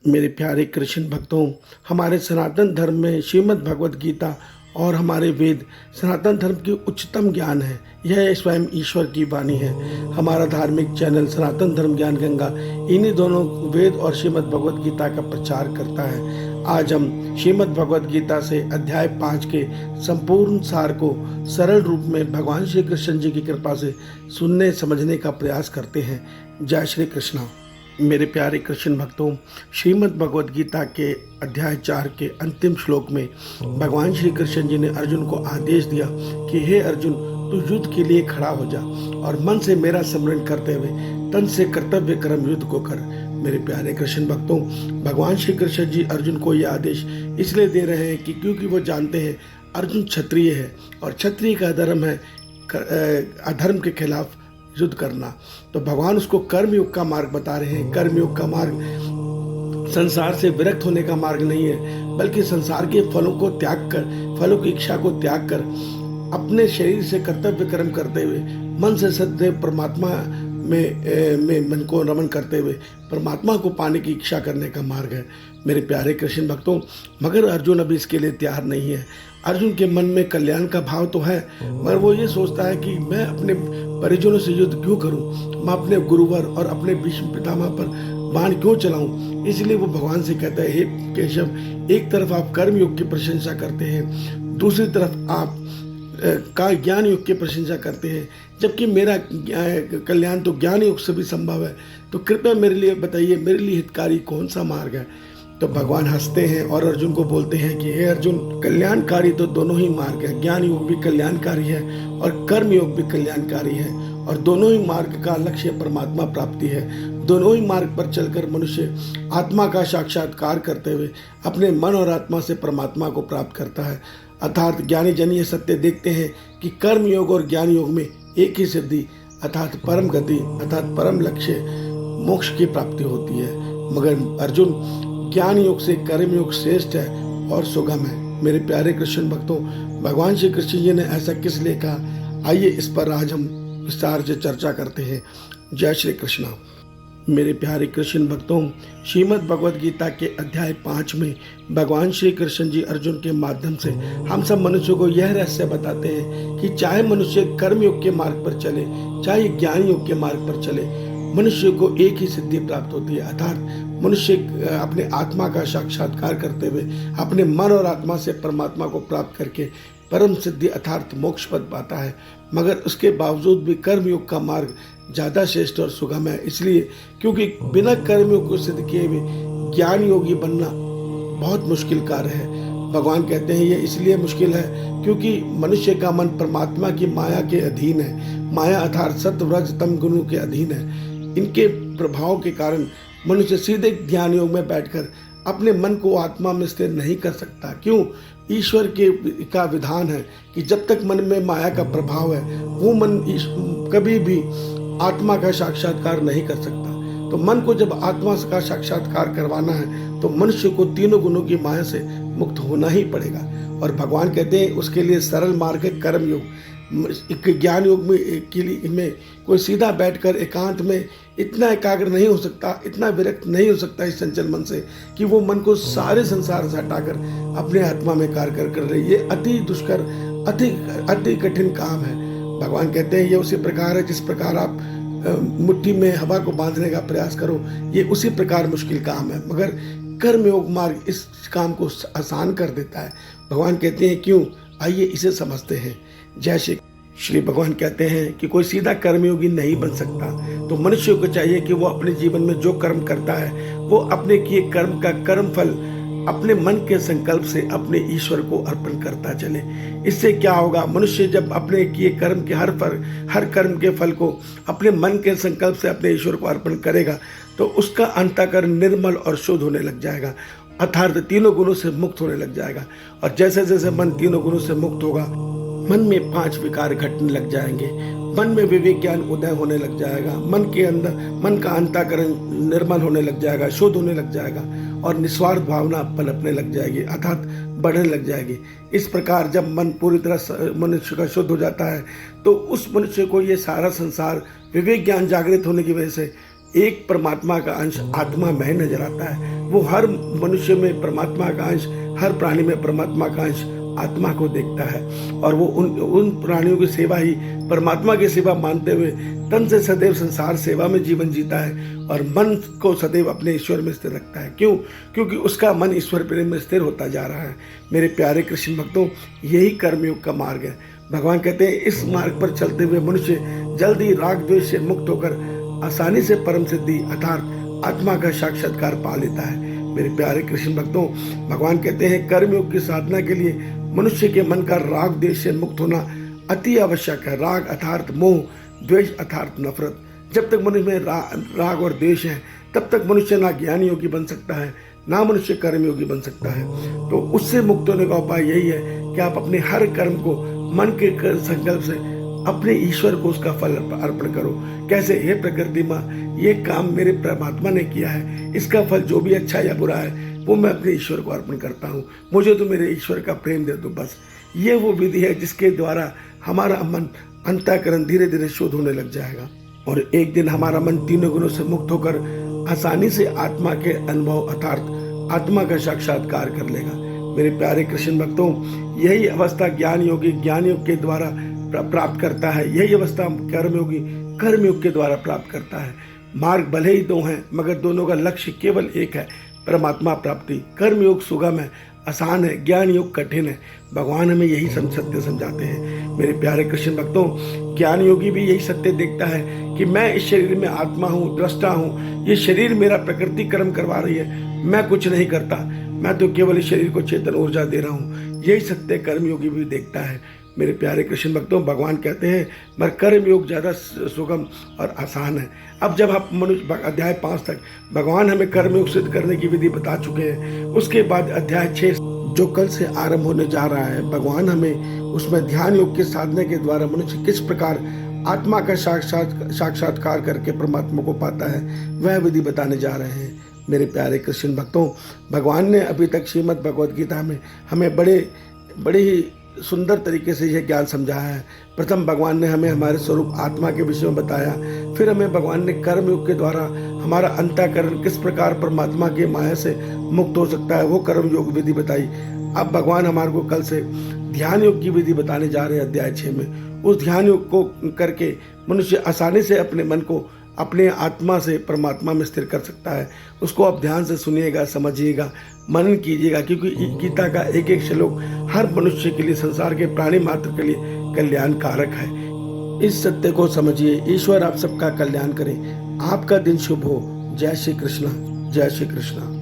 मेरे प्यारे कृष्ण भक्तों, हमारे सनातन धर्म में श्रीमद् भगवद गीता और हमारे वेद सनातन धर्म की उच्चतम ज्ञान है। यह स्वयं ईश्वर की वाणी है। हमारा धार्मिक चैनल सनातन धर्म ज्ञान गंगा इन्हीं दोनों वेद और श्रीमद् भगवद गीता का प्रचार करता है। आज हम श्रीमद् भगवद गीता से अध्याय 5 के संपूर्ण सार को सरल रूप में भगवान श्री कृष्ण जी की कृपा से सुनने समझने का प्रयास करते हैं। जय श्री कृष्णा। मेरे प्यारे कृष्ण भक्तों, श्रीमद् भगवद गीता के अध्याय 4 के अंतिम श्लोक में भगवान श्री कृष्ण जी ने अर्जुन को आदेश दिया कि हे अर्जुन, तू युद्ध के लिए खड़ा हो जा और मन से मेरा स्मरण करते हुए तन से कर्तव्य कर्म युद्ध को कर। मेरे प्यारे कृष्ण भक्तों, भगवान श्री कृष्ण जी अर्जुन को यह आदेश इसलिए दे रहे हैं कि क्योंकि वो जानते हैं अर्जुन क्षत्रिय है और क्षत्रिय का धर्म है अधर्म के खिलाफ युद्ध करना। तो भगवान उसको कर्मयोग का मार्ग बता रहे हैं। कर्मयोग का मार्ग संसार से विरक्त होने का मार्ग नहीं है, बल्कि संसार के फलों को त्याग कर, फलों की इच्छा को त्याग कर, अपने शरीर से कर्तव्य कर्म करते हुए मन से सदैव परमात्मा में मन को रमन करते हुए परमात्मा को पाने की इच्छा करने का मार्ग है। मेरे प्यारे कृष्ण भक्तों, मगर अर्जुन अभी इसके लिए तैयार नहीं है। अर्जुन के मन में कल्याण का भाव तो है, मगर वो ये सोचता है कि मैं अपने परिजनों से युद्ध क्यों करूं, मैं अपने गुरुवर और अपने भीष्म पितामह पर बाण क्यों चलाऊं। इसलिए वो भगवान से कहता है, हे केशव, एक तरफ आप कर्म योग की प्रशंसा करते हैं, दूसरी तरफ आप का ज्ञान योग की प्रशंसा करते हैं, जबकि मेरा कल्याण तो ज्ञान योग से भी संभव है। तो कृपया मेरे लिए बताइए, मेरे लिए हितकारी कौन सा मार्ग है। तो भगवान हंसते हैं और अर्जुन को बोलते हैं कि हे अर्जुन, कल्याणकारी तो दोनों ही मार्ग है। ज्ञान योग भी कल्याणकारी है और कर्म योग भी कल्याणकारी है, और दोनों ही मार्ग का लक्ष्य परमात्मा प्राप्ति है। दोनों ही मार्ग पर चलकर मनुष्य आत्मा का साक्षात्कार करते हुए अपने मन और आत्मा से परमात्मा को प्राप्त करता है। अर्थात ज्ञानी जन ये सत्य देखते हैं कि कर्म योग और ज्ञान योग में एक ही सिद्धि अर्थात परम गति अर्थात परम लक्ष्य मोक्ष की प्राप्ति होती है। मगर अर्जुन, ज्ञान योग से कर्म योग श्रेष्ठ है और सुगम है। मेरे प्यारे कृष्ण भक्तों, भगवान श्री कृष्ण जी ने ऐसा किस लिए कहा, आइए इस पर आज हम विस्तार से चर्चा करते हैं। जय श्री कृष्णा। मेरे प्यारे कृष्ण भक्तों, श्रीमद् भगवद गीता के अध्याय 5 में भगवान श्री कृष्ण जी अर्जुन के माध्यम से हम सब मनुष्यों को यह रहस्य बताते हैं कि चाहे मनुष्य कर्म योग के मार्ग पर चले, चाहे ज्ञान योग के मार्ग पर चले, मनुष्य को एक ही सिद्धि प्राप्त होती है। अर्थात मनुष्य अपने आत्मा का साक्षात्कार करते हुए अपने मन और आत्मा से परमात्मा को प्राप्त करके परम सिद्धि अर्थात मोक्ष पद पाता है। मगर उसके बावजूद भी कर्मयोग का मार्ग ज़्यादा श्रेष्ठ और सुगम है, इसलिए क्योंकि बिना कर्मयोग को सिद्ध किए हुए ज्ञान योगी बनना बहुत मुश्किल कार्य है। भगवान कहते हैं ये इसलिए मुश्किल है क्योंकि मनुष्य का मन परमात्मा की माया के अधीन है। माया अर्थात सत्व रज तम गुणों के अधीन है। इनके प्रभाव के कारण मनुष्य सीधे ध्यान योग में बैठकर अपने मन को आत्मा में स्थिर नहीं कर सकता। क्यों? ईश्वर का विधान है कि जब तक मन में माया का प्रभाव है, वो मन कभी भी आत्मा का साक्षात्कार नहीं कर सकता। तो मन को जब आत्मा का साक्षात्कार करवाना है तो मनुष्य को तीनों गुणों की माया से मुक्त होना ही पड़ेगा। और भगवान कहते हैं उसके लिए सरल मार्ग है कर्म योग। ज्ञान योग में कोई सीधा बैठकर एकांत में इतना एकाग्र नहीं हो सकता, इतना विरक्त नहीं हो सकता इस चंचल मन से कि वो मन को सारे संसार से हटाकर अपने आत्मा में कार्य कर ले। ये अति दुष्कर, अति कठिन काम है। भगवान कहते हैं ये उसी प्रकार है जिस प्रकार आप मुट्ठी में हवा को बांधने का प्रयास करो, ये उसी प्रकार मुश्किल काम है। मगर कर्मयोग मार्ग इस काम को आसान कर देता है। भगवान कहते हैं क्यों, आइए इसे समझते हैं। जय श्री भगवान कहते हैं कि कोई सीधा कर्मयोगी नहीं बन सकता। तो मनुष्य को चाहिए कि वो अपने जीवन में जो कर्म करता है वो अपने किए कर्म का कर्म फल अपने मन के संकल्प से अपने ईश्वर को अर्पण करता चले। इससे क्या होगा, मनुष्य जब अपने किए कर्म के हर कर्म के फल को अपने मन के संकल्प से अपने ईश्वर को अर्पण करेगा तो उसका अंतःकरण निर्मल और शुद्ध होने लग जाएगा, अर्थात तीनों गुणों से मुक्त होने लग जाएगा। और जैसे जैसे मन तीनों गुणों से मुक्त होगा, मन में 5 विकार घटने लग जाएंगे, मन में विवेक ज्ञान उदय होने लग जाएगा, मन का अंतःकरण निर्मल होने लग जाएगा, शुद्ध होने लग जाएगा और निस्वार्थ भावना पनपने लग जाएगी अर्थात बढ़ने लग जाएगी। इस प्रकार जब मन पूरी तरह मनुष्य का शुद्ध हो जाता है तो उस मनुष्य को ये सारा संसार विवेक ज्ञान जागृत होने की वजह से एक परमात्मा का अंश आत्मा में नजर आता है। वो हर मनुष्य में परमात्मा का अंश, हर प्राणी में परमात्मा का अंश आत्मा को देखता है और वो उन प्राणियों की सेवा ही परमात्मा की सेवा मानते हुए तन से सदैव संसार सेवा में जीवन जीता है और मन को सदैव अपने ईश्वर में स्थिर रखता है। क्यों? क्योंकि उसका मन ईश्वर प्रेम में स्थिर होता जा रहा है। मेरे प्यारे कृष्ण भक्तों, यही कर्मयोग का मार्ग है। भगवान कहते हैं इस मार्ग पर चलते हुए मनुष्य जल्दी राग द्वेष से मुक्त होकर आसानी से परम सिद्धि अर्थात आत्मा का साक्षात्कार पा लेता है। मेरे प्यारे कृष्ण भक्तों, भगवान कहते हैं कर्मयोग की साधना के लिए मनुष्य के मन का राग द्वेष से मुक्त होना अति आवश्यक है। राग अर्थात मोह, द्वेष अर्थात नफरत। जब तक मनुष्य में राग और द्वेष है तब तक मनुष्य ना ज्ञान योगी बन सकता है, ना मनुष्य कर्मयोगी बन सकता है। तो उससे मुक्त होने का उपाय यही है कि आप अपने हर कर्म को मन के संकल्प से अपने ईश्वर को उसका फल अर्पण करो। कैसे? हे प्रकृति माँ, ये काम मेरे परमात्मा ने किया है, इसका फल जो भी अच्छा या बुरा है वो मैं अपने ईश्वर को अर्पण करता हूँ। मुझे तो मेरे ईश्वर का प्रेम दे दो बस। ये वो विधि है जिसके द्वारा हमारा मन अंतःकरण धीरे धीरे शुद्ध होने लग जाएगा और एक दिन हमारा मन तीनों गुणों से मुक्त होकर आसानी से आत्मा के अनुभव अर्थात आत्मा का साक्षात्कार कर लेगा। मेरे प्यारे कृष्ण भक्तों, यही अवस्था ज्ञान योगी ज्ञान योग के द्वारा प्राप्त करता है। यही अवस्था कर्मयोगी कर्मयोग के द्वारा प्राप्त करता है। मार्ग भले ही दो हैं मगर दोनों का लक्ष्य केवल एक है, परमात्मा प्राप्ति। कर्मयोग सुगम है, आसान है, ज्ञान योग कठिन है। भगवान हमें यही सत्य समझाते हैं। मेरे प्यारे कृष्ण भक्तों, ज्ञान योगी भी यही सत्य देखता है कि मैं इस शरीर में आत्मा हूँ, दृष्टा हूँ। ये शरीर मेरा प्रकृति कर्म करवा रही है, मैं कुछ नहीं करता, मैं तो केवल इस शरीर को चेतन ऊर्जा दे रहा हूँ। यही सत्य कर्मयोगी भी देखता है। मेरे प्यारे कृष्ण भक्तों, भगवान कहते हैं मगर कर्मयोग ज़्यादा सुगम और आसान है। अब जब आप मनुष्य अध्याय 5 तक भगवान हमें कर्मयोग सिद्ध करने की विधि बता चुके हैं, उसके बाद अध्याय 6 जो कल से आरंभ होने जा रहा है, भगवान हमें उसमें ध्यान योग के साधने के द्वारा मनुष्य किस प्रकार आत्मा का साक्षात्कार करके परमात्मा को पाता है, वह विधि बताने जा रहे हैं। मेरे प्यारे कृष्ण भक्तों, भगवान ने अभी तक श्रीमद् भगवद गीता में हमें बड़े ही सुंदर तरीके से यह ज्ञान समझाया है। प्रथम भगवान ने हमें हमारे स्वरूप आत्मा के विषय में बताया, फिर हमें भगवान ने कर्मयोग के द्वारा हमारा अंतःकरण किस प्रकार परमात्मा की माया से मुक्त हो सकता है, वो कर्मयोग विधि बताई। अब भगवान हमारे को कल से ध्यान योग की विधि बताने जा रहे हैं अध्याय 6 में। उस ध्यान योग को करके मनुष्य आसानी से अपने मन को अपने आत्मा से परमात्मा में स्थिर कर सकता है। उसको आप ध्यान से सुनिएगा, समझिएगा, मनन कीजिएगा, क्योंकि गीता का एक एक श्लोक हर मनुष्य के लिए, संसार के प्राणी मात्र के लिए कल्याणकारक है। इस सत्य को समझिए। ईश्वर आप सबका कल्याण करे। आपका दिन शुभ हो। जय श्री कृष्ण, जय श्री कृष्ण।